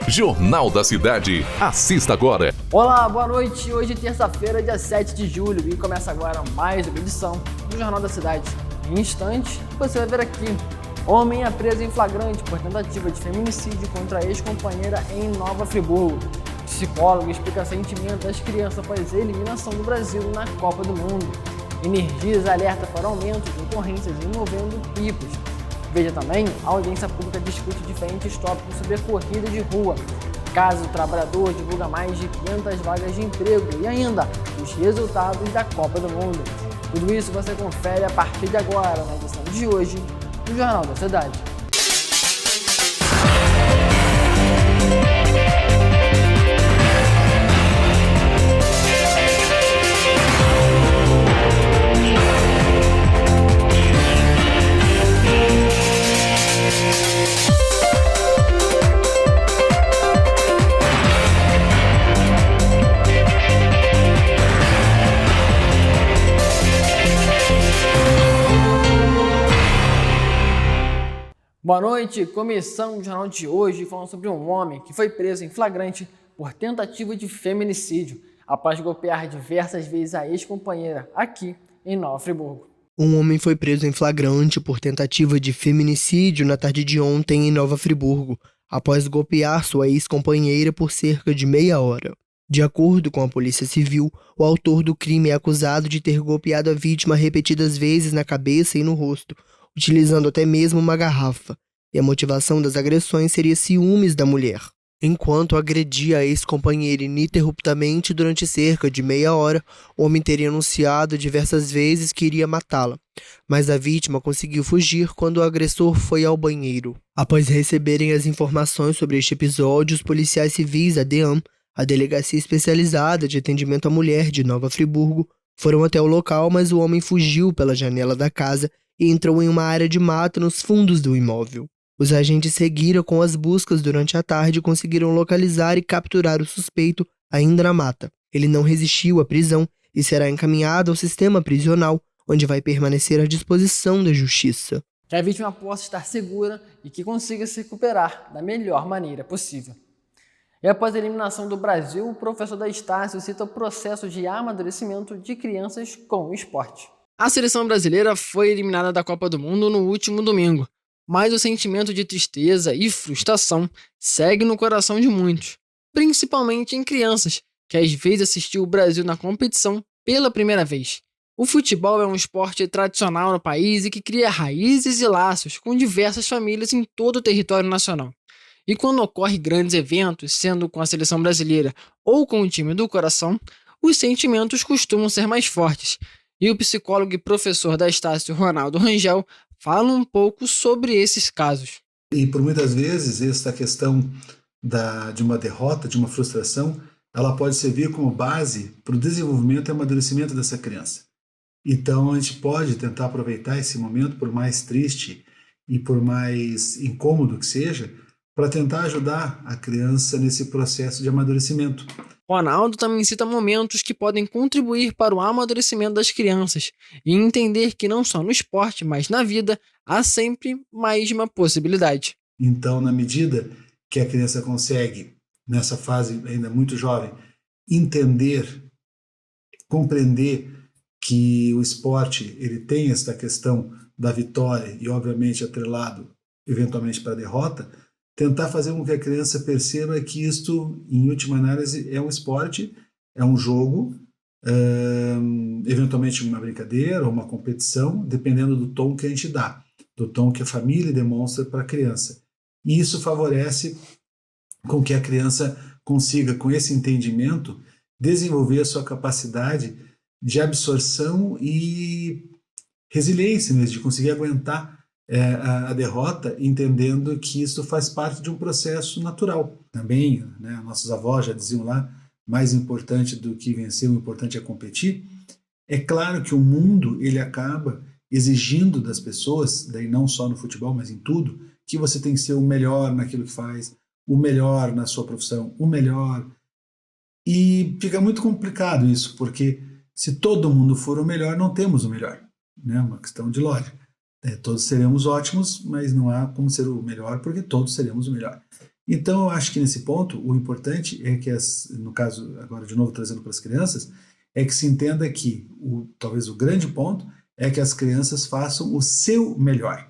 Jornal da Cidade. Assista agora. Olá, boa noite. Hoje é terça-feira, dia 7 de julho e começa agora mais uma edição do Jornal da Cidade. Em instantes, você vai ver aqui: homem é preso em flagrante por tentativa de feminicídio contra a ex-companheira em Nova Friburgo. Psicólogo explica sentimento das crianças após a eliminação do Brasil na Copa do Mundo. Energias alerta para aumento de ocorrências envolvendo pipas. Veja também: a audiência pública discute diferentes tópicos sobre a corrida de rua. Caso o trabalhador divulga mais de 500 vagas de emprego e ainda os resultados da Copa do Mundo. Tudo isso você confere a partir de agora na edição de hoje do Jornal da Cidade. Boa noite, começamos o jornal de hoje falando sobre um homem que foi preso em flagrante por tentativa de feminicídio após golpear diversas vezes a ex-companheira aqui em Nova Friburgo. Um homem foi preso em flagrante por tentativa de feminicídio na tarde de ontem em Nova Friburgo, após golpear sua ex-companheira por cerca de meia hora. De acordo com a Polícia Civil, o autor do crime é acusado de ter golpeado a vítima repetidas vezes na cabeça e no rosto, utilizando até mesmo uma garrafa, e a motivação das agressões seria ciúmes da mulher. Enquanto agredia a ex-companheira ininterruptamente durante cerca de meia hora, o homem teria anunciado diversas vezes que iria matá-la, mas a vítima conseguiu fugir quando o agressor foi ao banheiro. Após receberem as informações sobre este episódio, os policiais civis da DEAM, a Delegacia Especializada de Atendimento à Mulher de Nova Friburgo, foram até o local, mas o homem fugiu pela janela da casa e entrou em uma área de mata nos fundos do imóvel. Os agentes seguiram com as buscas durante a tarde e conseguiram localizar e capturar o suspeito ainda na mata. Ele não resistiu à prisão e será encaminhado ao sistema prisional, onde vai permanecer à disposição da justiça. Que a vítima possa estar segura e que consiga se recuperar da melhor maneira possível. E após a eliminação do Brasil, o professor da Estácio cita o processo de amadurecimento de crianças com o esporte. A seleção brasileira foi eliminada da Copa do Mundo no último domingo, mas o sentimento de tristeza e frustração segue no coração de muitos, principalmente em crianças, que às vezes assistiu o Brasil na competição pela primeira vez. O futebol é um esporte tradicional no país e que cria raízes e laços com diversas famílias em todo o território nacional. E quando ocorre grandes eventos, sendo com a seleção brasileira ou com o time do coração, os sentimentos costumam ser mais fortes. E o psicólogo e professor da Estácio, Ronaldo Rangel, fala um pouco sobre esses casos. E por muitas vezes essa questão de uma derrota, de uma frustração, ela pode servir como base para o desenvolvimento e amadurecimento dessa criança. Então a gente pode tentar aproveitar esse momento, por mais triste e por mais incômodo que seja, para tentar ajudar a criança nesse processo de amadurecimento. Ronaldo também cita momentos que podem contribuir para o amadurecimento das crianças e entender que não só no esporte, mas na vida, há sempre mais de uma possibilidade. Então, na medida que a criança consegue, nessa fase ainda muito jovem, entender, compreender que o esporte ele tem essa questão da vitória e, obviamente, atrelado eventualmente para a derrota, tentar fazer com que a criança perceba que isto, em última análise, é um esporte, é um jogo, eventualmente uma brincadeira ou uma competição, dependendo do tom que a gente dá, do tom que a família demonstra para a criança. E isso favorece com que a criança consiga, com esse entendimento, desenvolver a sua capacidade de absorção e resiliência mesmo, de conseguir aguentar a derrota, entendendo que isso faz parte de um processo natural. Também, né, nossos avós já diziam lá, mais importante do que vencer, o importante é competir. É claro que o mundo ele acaba exigindo das pessoas, daí não só no futebol, mas em tudo, que você tem que ser o melhor naquilo que faz, o melhor na sua profissão, o melhor. E fica muito complicado isso, porque se todo mundo for o melhor, não temos o melhor. Né? Uma questão de lógica. Todos seremos ótimos, mas não há como ser o melhor, porque todos seremos o melhor. Então, eu acho que nesse ponto, o importante é que, no caso, agora de novo trazendo para as crianças, é que se entenda que, talvez o grande ponto, é que as crianças façam o seu melhor.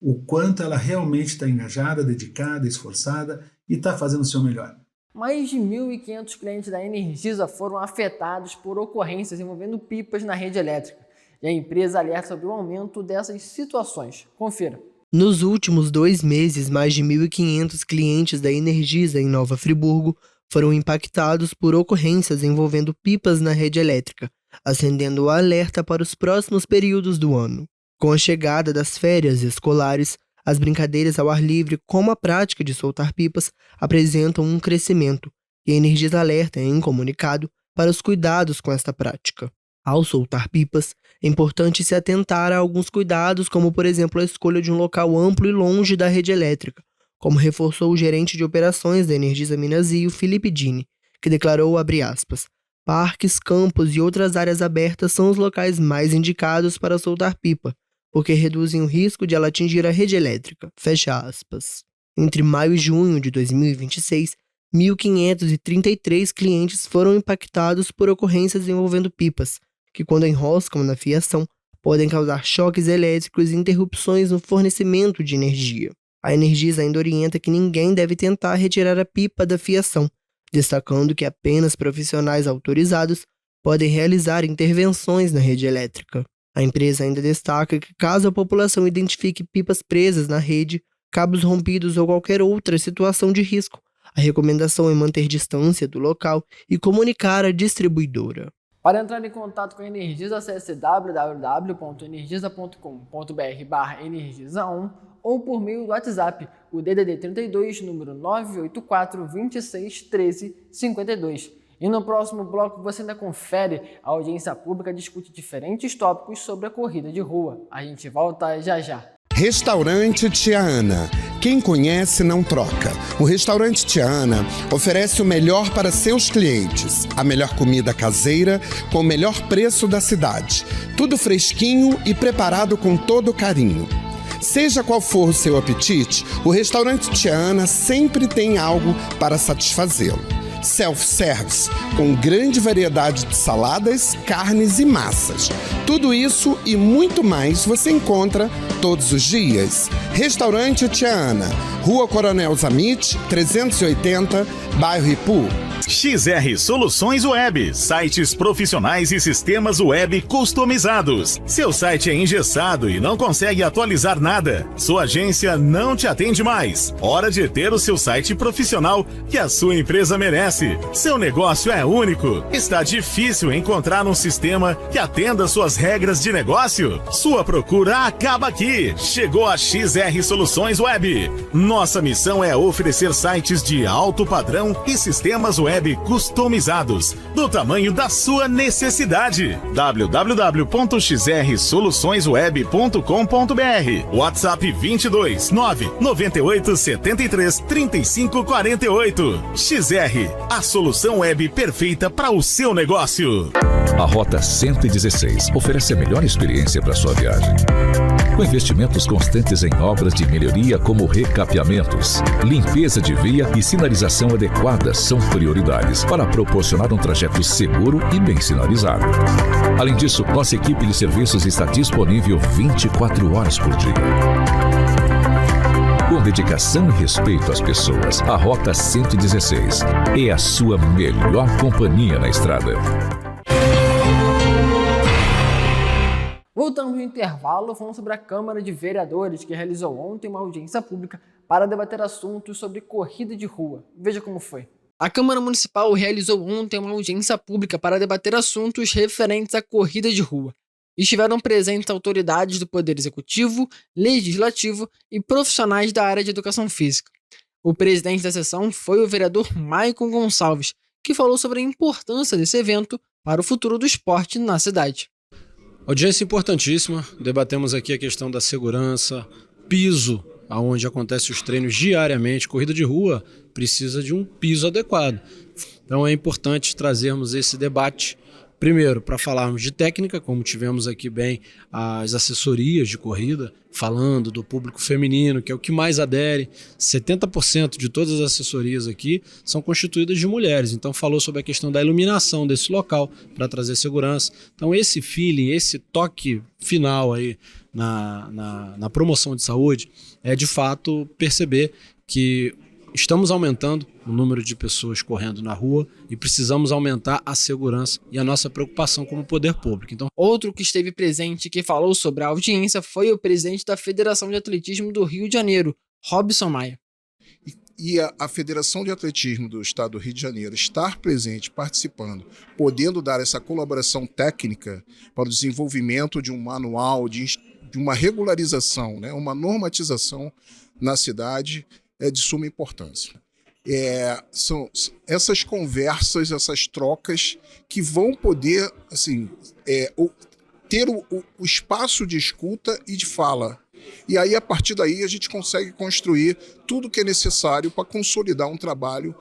O quanto ela realmente está engajada, dedicada, esforçada e está fazendo o seu melhor. Mais de 1.500 clientes da Energisa foram afetados por ocorrências envolvendo pipas na rede elétrica. E a empresa alerta sobre o aumento dessas situações. Confira. Nos últimos 2 meses, mais de 1.500 clientes da Energisa em Nova Friburgo foram impactados por ocorrências envolvendo pipas na rede elétrica, acendendo o alerta para os próximos períodos do ano. Com a chegada das férias escolares, as brincadeiras ao ar livre, como a prática de soltar pipas, apresentam um crescimento, e a Energisa alerta em comunicado para os cuidados com esta prática. Ao soltar pipas, é importante se atentar a alguns cuidados, como por exemplo a escolha de um local amplo e longe da rede elétrica, como reforçou o gerente de operações da Energisa Minasio, Felipe Dini, que declarou, abre aspas, parques, campos e outras áreas abertas são os locais mais indicados para soltar pipa, porque reduzem o risco de ela atingir a rede elétrica, fecha aspas. Entre maio e junho de 2026, 1.533 clientes foram impactados por ocorrências envolvendo pipas, que quando enroscam na fiação, podem causar choques elétricos e interrupções no fornecimento de energia. A Energisa ainda orienta que ninguém deve tentar retirar a pipa da fiação, destacando que apenas profissionais autorizados podem realizar intervenções na rede elétrica. A empresa ainda destaca que caso a população identifique pipas presas na rede, cabos rompidos ou qualquer outra situação de risco, a recomendação é manter distância do local e comunicar à distribuidora. Para entrar em contato com a Energisa, acesse www.energisa.com.br/energisa1 ou por meio do WhatsApp, o DDD 32, número 984 26 13 52. E no próximo bloco você ainda confere, a audiência pública discute diferentes tópicos sobre a corrida de rua. A gente volta já já. Restaurante Tia Ana. Quem conhece não troca. O Restaurante Tia Ana oferece o melhor para seus clientes. A melhor comida caseira com o melhor preço da cidade. Tudo fresquinho e preparado com todo carinho. Seja qual for o seu apetite, o Restaurante Tia Ana sempre tem algo para satisfazê-lo. Self-service, com grande variedade de saladas, carnes e massas. Tudo isso e muito mais você encontra todos os dias. Restaurante Tia Ana, Rua Coronel Zamit, 380, bairro Ipu. XR Soluções Web, sites profissionais e sistemas web customizados. Seu site é engessado e não consegue atualizar nada. Sua agência não te atende mais. Hora de ter o seu site profissional que a sua empresa merece. Seu negócio é único. Está difícil encontrar um sistema que atenda suas regras de negócio? Sua procura acaba aqui. Chegou a XR Soluções Web. Nossa missão é oferecer sites de alto padrão e sistemas web customizados, do tamanho da sua necessidade. www.xrsoluçõesweb.com.br WhatsApp 22 998 73 35 48. XR, a solução web perfeita para o seu negócio. A Rota 116 oferece a melhor experiência para sua viagem. Com investimentos constantes em obras de melhoria como recapeamentos, limpeza de via e sinalização adequada são prioridades para proporcionar um trajeto seguro e bem sinalizado. Além disso, nossa equipe de serviços está disponível 24 horas por dia. Com dedicação e respeito às pessoas, a Rota 116 é a sua melhor companhia na estrada. Voltamos no intervalo, falando sobre a Câmara de Vereadores, que realizou ontem uma audiência pública para debater assuntos sobre corrida de rua. Veja como foi. A Câmara Municipal realizou ontem uma audiência pública para debater assuntos referentes à corrida de rua. Estiveram presentes autoridades do Poder Executivo, Legislativo e profissionais da área de educação física. O presidente da sessão foi o vereador Maicon Gonçalves, que falou sobre a importância desse evento para o futuro do esporte na cidade. Audiência importantíssima, debatemos aqui a questão da segurança, piso, onde acontecem os treinos diariamente, corrida de rua precisa de um piso adequado. Então é importante trazermos esse debate, Primeiro, para falarmos de técnica, como tivemos aqui bem as assessorias de corrida, falando do público feminino, que é o que mais adere. 70% de todas as assessorias aqui são constituídas de mulheres. Então falou sobre a questão da iluminação desse local para trazer segurança. Então esse feeling, esse toque final aí na promoção de saúde é de fato perceber que estamos aumentando o número de pessoas correndo na rua e precisamos aumentar a segurança e a nossa preocupação como poder público. Então, outro que esteve presente e que falou sobre a audiência foi o presidente da Federação de Atletismo do Rio de Janeiro, Robson Maia. E a Federação de Atletismo do Estado do Rio de Janeiro estar presente, participando, podendo dar essa colaboração técnica para o desenvolvimento de um manual, de uma regularização, né, uma normatização na cidade, é de suma importância. São essas conversas, essas trocas que vão poder assim, ter o espaço de escuta e de fala. E aí, a partir daí, a gente consegue construir tudo que é necessário para consolidar um trabalho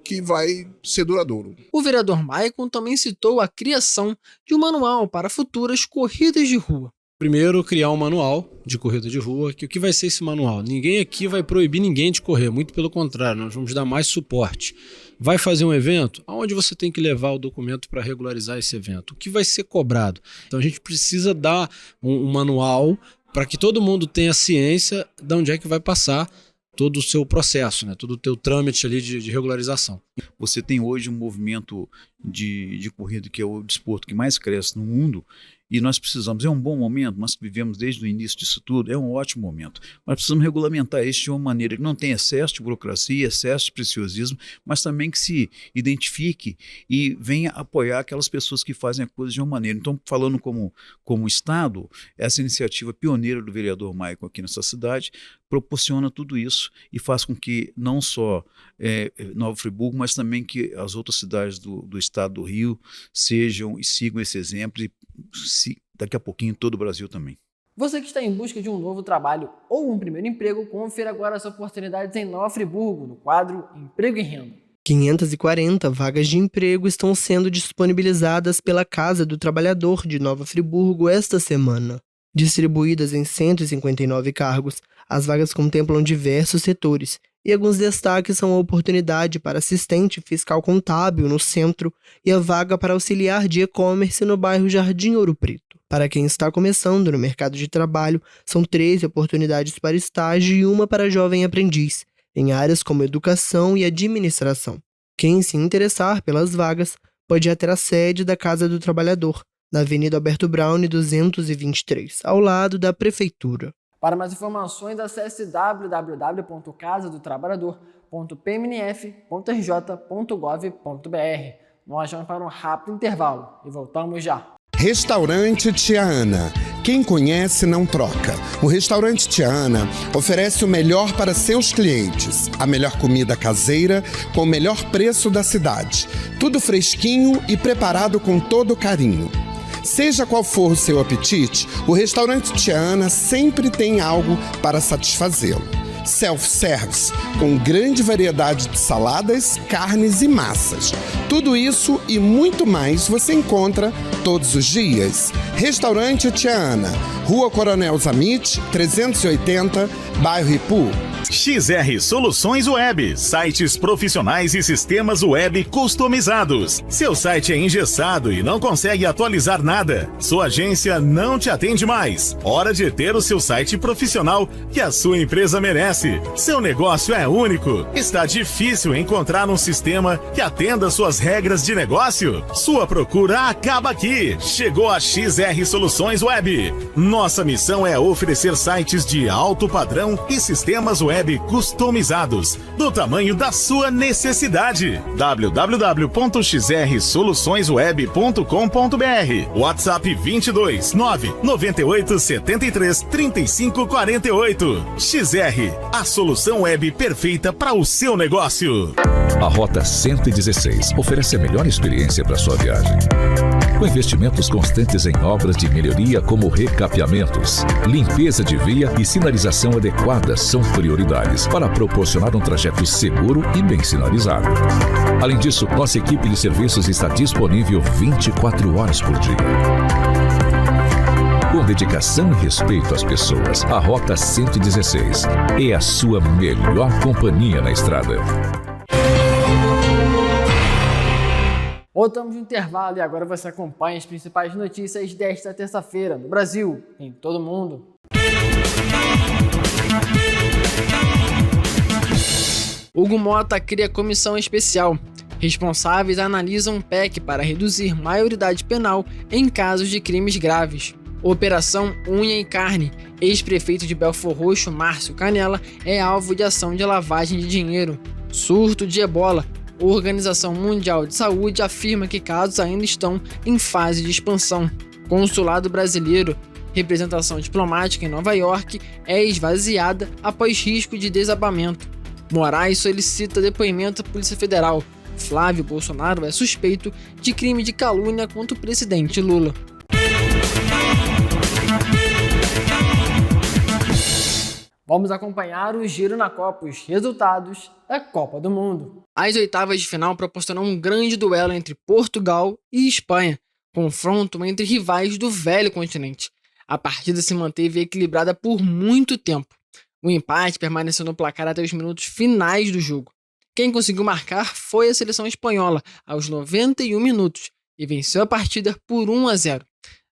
que vai ser duradouro. O vereador Maicon também citou a criação de um manual para futuras corridas de rua. Primeiro, criar um manual de corrida de rua. Que o que vai ser esse manual? Ninguém aqui vai proibir ninguém de correr, muito pelo contrário, nós vamos dar mais suporte. Vai fazer um evento? Aonde você tem que levar o documento para regularizar esse evento? O que vai ser cobrado? Então a gente precisa dar um manual para que todo mundo tenha ciência de onde é que vai passar todo o seu processo, né? Todo o teu trâmite ali de regularização. Você tem hoje um movimento de corrida que é o desporto que mais cresce no mundo. E nós precisamos, é um bom momento, nós vivemos desde o início disso tudo, é um ótimo momento. Nós precisamos regulamentar isso de uma maneira que não tenha excesso de burocracia, excesso de preciosismo, mas também que se identifique e venha apoiar aquelas pessoas que fazem a coisa de uma maneira. Então, falando como Estado, essa iniciativa pioneira do vereador Maicon aqui nessa cidade proporciona tudo isso e faz com que não só Nova Friburgo, mas também que as outras cidades do estado do Rio sejam e sigam esse exemplo e daqui a pouquinho todo o Brasil também. Você que está em busca de um novo trabalho ou um primeiro emprego, confira agora as oportunidades em Nova Friburgo, no quadro Emprego e Renda. 540 vagas de emprego estão sendo disponibilizadas pela Casa do Trabalhador de Nova Friburgo esta semana. Distribuídas em 159 cargos, as vagas contemplam diversos setores, e alguns destaques são a oportunidade para assistente fiscal contábil no centro e a vaga para auxiliar de e-commerce no bairro Jardim Ouro Preto. Para quem está começando no mercado de trabalho, são 13 oportunidades para estágio e uma para jovem aprendiz, em áreas como educação e administração. Quem se interessar pelas vagas pode ir até a sede da Casa do Trabalhador, na Avenida Alberto Braune 223, ao lado da Prefeitura. Para mais informações, acesse www.casadotrabalhador.pmnf.rj.gov.br. Nós vamos para um rápido intervalo e voltamos já. Restaurante Tia Ana. Quem conhece não troca. O Restaurante Tia Ana oferece o melhor para seus clientes. A melhor comida caseira com o melhor preço da cidade. Tudo fresquinho e preparado com todo carinho. Seja qual for o seu apetite, o Restaurante Tia Ana sempre tem algo para satisfazê-lo. Self-service, com grande variedade de saladas, carnes e massas. Tudo isso e muito mais você encontra todos os dias. Restaurante Tia Ana, Rua Coronel Zamit, 380, bairro Ipu. XR Soluções Web, sites profissionais e sistemas web customizados. Seu site é engessado e não consegue atualizar nada. Sua agência não te atende mais. Hora de ter o seu site profissional que a sua empresa merece. Seu negócio é único. Está difícil encontrar um sistema que atenda suas regras de negócio? Sua procura acaba aqui. Chegou a XR Soluções Web. Nossa missão é oferecer sites de alto padrão e sistemas web customizados, do tamanho da sua necessidade. www.xrsoluçõesweb.com.br. WhatsApp 22 998 73 35 48. XR, a solução web perfeita para o seu negócio. A Rota 116 oferece a melhor experiência para sua viagem. Com investimentos constantes em obras de melhoria como recapeamentos, limpeza de via e sinalização adequada são prioridades para proporcionar um trajeto seguro e bem sinalizado. Além disso, nossa equipe de serviços está disponível 24 horas por dia. Com dedicação e respeito às pessoas, a Rota 116 é a sua melhor companhia na estrada. Voltamos no intervalo e agora você acompanha as principais notícias desta terça-feira no Brasil e em todo o mundo. Hugo Mota cria comissão especial. Responsáveis analisam PEC para reduzir maioridade penal em casos de crimes graves. Operação Unha e Carne. Ex-prefeito de Belfor Roxo, Márcio Canella, é alvo de ação de lavagem de dinheiro. Surto de ebola. A Organização Mundial de Saúde afirma que casos ainda estão em fase de expansão. Consulado brasileiro. Representação diplomática em Nova York é esvaziada após risco de desabamento. Moraes solicita depoimento à Polícia Federal. Flávio Bolsonaro é suspeito de crime de calúnia contra o presidente Lula. Vamos acompanhar o Giro na Copa, os resultados da Copa do Mundo. As oitavas de final proporcionam um grande duelo entre Portugal e Espanha, confronto entre rivais do velho continente. A partida se manteve equilibrada por muito tempo. O empate permaneceu no placar até os minutos finais do jogo. Quem conseguiu marcar foi a seleção espanhola, aos 91 minutos, e venceu a partida por 1-0.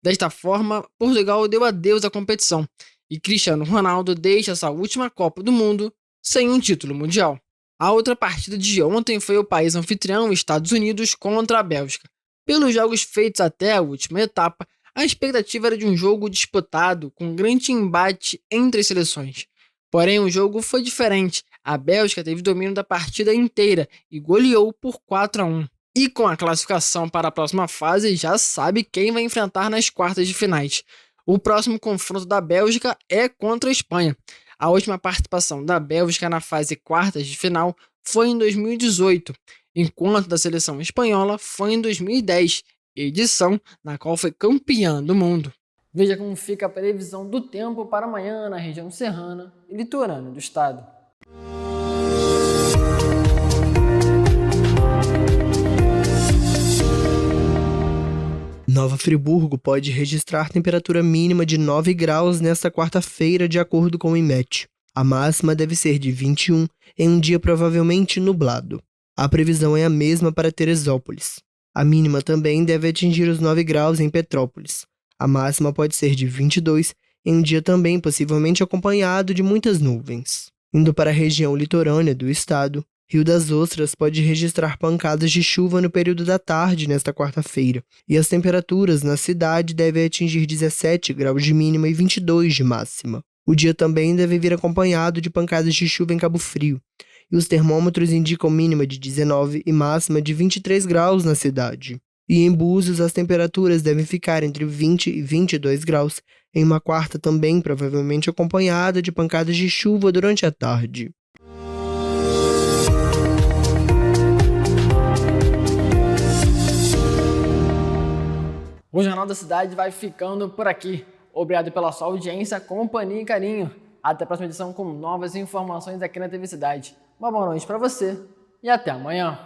Desta forma, Portugal deu adeus à competição, e Cristiano Ronaldo deixa essa última Copa do Mundo sem um título mundial. A outra partida de ontem foi o país anfitrião, Estados Unidos, contra a Bélgica. Pelos jogos feitos até a última etapa, a expectativa era de um jogo disputado, com grande embate entre as seleções. Porém, o jogo foi diferente. A Bélgica teve domínio da partida inteira e goleou por 4-1. E com a classificação para a próxima fase, já sabe quem vai enfrentar nas quartas de finais. O próximo confronto da Bélgica é contra a Espanha. A última participação da Bélgica na fase quartas de final foi em 2018, enquanto da seleção espanhola foi em 2010, edição na qual foi campeã do mundo. Veja como fica a previsão do tempo para amanhã na região serrana e litorânea do estado. Nova Friburgo pode registrar temperatura mínima de 9 graus nesta quarta-feira, de acordo com o IMET. A máxima deve ser de 21, em um dia provavelmente nublado. A previsão é a mesma para Teresópolis. A mínima também deve atingir os 9 graus em Petrópolis. A máxima pode ser de 22, em um dia também possivelmente acompanhado de muitas nuvens. Indo para a região litorânea do estado, Rio das Ostras pode registrar pancadas de chuva no período da tarde nesta quarta-feira, e as temperaturas na cidade devem atingir 17 graus de mínima e 22 de máxima. O dia também deve vir acompanhado de pancadas de chuva em Cabo Frio, e os termômetros indicam mínima de 19 e máxima de 23 graus na cidade. E em Búzios as temperaturas devem ficar entre 20 e 22 graus, em uma quarta também provavelmente acompanhada de pancadas de chuva durante a tarde. O Jornal da Cidade vai ficando por aqui. Obrigado pela sua audiência, companhia e carinho. Até a próxima edição com novas informações aqui na TV Cidade. Uma boa noite para você e até amanhã.